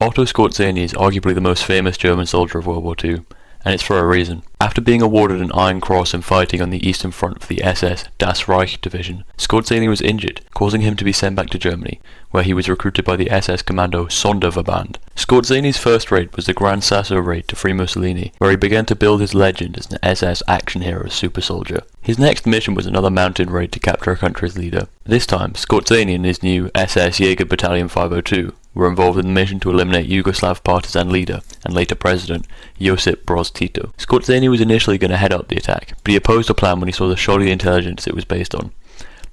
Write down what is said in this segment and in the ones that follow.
Otto Skorzeny is arguably the most famous German soldier of World War II, and it's for a reason. After being awarded an Iron Cross and fighting on the Eastern Front for the SS Das Reich Division, Skorzeny was injured, causing him to be sent back to Germany, where he was recruited by the SS Commando Sonderverband. Skorzeny's first raid was the Gran Sasso raid to free Mussolini, where he began to build his legend as an SS action hero super soldier. His next mission was another mountain raid to capture a country's leader. This time, Skorzeny and his new SS Jaeger Battalion 502 were involved in the mission to eliminate Yugoslav partisan leader and later president Josip Broz Tito. Skorzeny was initially going to head up the attack, but he opposed the plan when he saw the shoddy intelligence it was based on.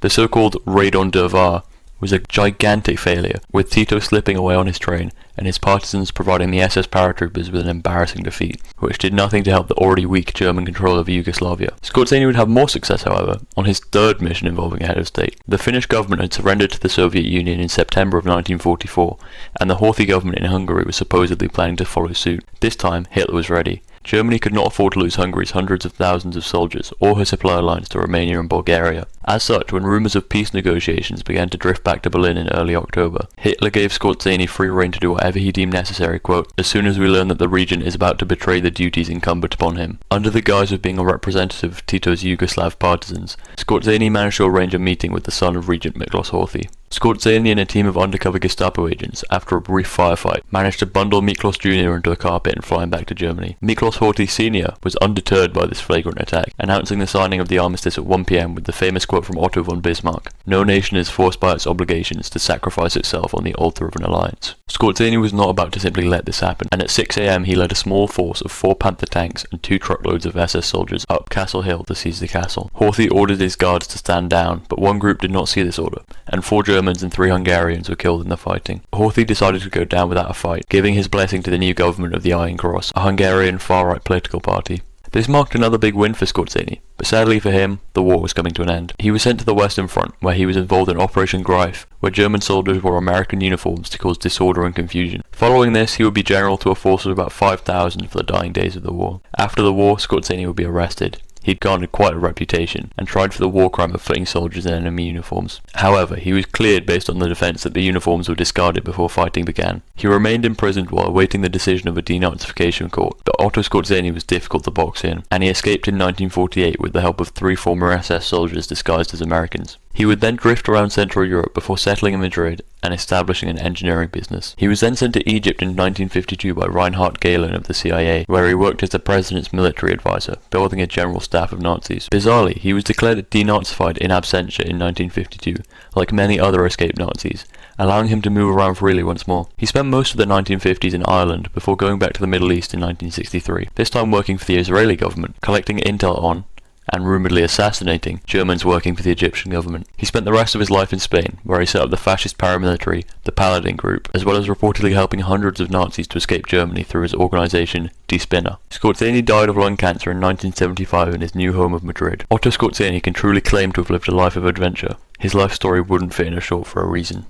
The so-called Raid on Der Var was a gigantic failure, with Tito slipping away on his train and his partisans providing the SS paratroopers with an embarrassing defeat, which did nothing to help the already weak German control of Yugoslavia. Skorzeny would have more success, however, on his third mission involving a head of state. The Finnish government had surrendered to the Soviet Union in September of 1944, and the Horthy government in Hungary was supposedly planning to follow suit. This time, Hitler was ready. Germany could not afford to lose Hungary's hundreds of thousands of soldiers or her supply lines to Romania and Bulgaria. As such, when rumours of peace negotiations began to drift back to Berlin in early October, Hitler gave Skorzeny free rein to do whatever he deemed necessary, quote, as soon as we learn that the region is about to betray the duties incumbent upon him. Under the guise of being a representative of Tito's Yugoslav partisans, Skorzeny managed to arrange a meeting with the son of Regent Miklos Horthy. Skorzeny and a team of undercover Gestapo agents, after a brief firefight, managed to bundle Miklos Jr. into a carpet and fly him back to Germany. Miklos Horthy Sr. was undeterred by this flagrant attack, announcing the signing of the armistice at 1 p.m. with the famous quote from Otto von Bismarck, "No nation is forced by its obligations to sacrifice itself on the altar of an alliance." Skorzeny was not about to simply let this happen, and at 6 a.m. he led a small force of 4 Panther tanks and 2 truckloads of SS soldiers up Castle Hill to seize the castle. Horthy ordered his guards to stand down, but one group did not see this order, and 4 Germans and 3 Hungarians were killed in the fighting. Horthy decided to go down without a fight, giving his blessing to the new government of the Iron Cross, a Hungarian far-right political party. This marked another big win for Skorzeny, but sadly for him, the war was coming to an end. He was sent to the Western Front, where he was involved in Operation Greif, where German soldiers wore American uniforms to cause disorder and confusion. Following this, he would be general to a force of about 5,000 for the dying days of the war. After the war, Skorzeny would be arrested. He'd garnered quite a reputation, and tried for the war crime of fleeing soldiers in enemy uniforms. However, he was cleared based on the defence that the uniforms were discarded before fighting began. He remained imprisoned while awaiting the decision of a denazification court, but Otto Skorzeny was difficult to box in, and he escaped in 1948 with the help of 3 former SS soldiers disguised as Americans. He would then drift around Central Europe before settling in Madrid and establishing an engineering business. He was then sent to Egypt in 1952 by Reinhard Gehlen of the CIA, where he worked as the president's military advisor, building a general staff of Nazis. Bizarrely, he was declared denazified in absentia in 1952, like many other escaped Nazis, allowing him to move around freely once more. He spent most of the 1950s in Ireland before going back to the Middle East in 1963, this time working for the Israeli government, collecting intel on and rumouredly assassinating Germans working for the Egyptian government. He spent the rest of his life in Spain, where he set up the fascist paramilitary, the Paladin Group, as well as reportedly helping hundreds of Nazis to escape Germany through his organisation Die Spinner. Skorzeny died of lung cancer in 1975 in his new home of Madrid. Otto Skorzeny can truly claim to have lived a life of adventure. His life story wouldn't fit in a short for a reason.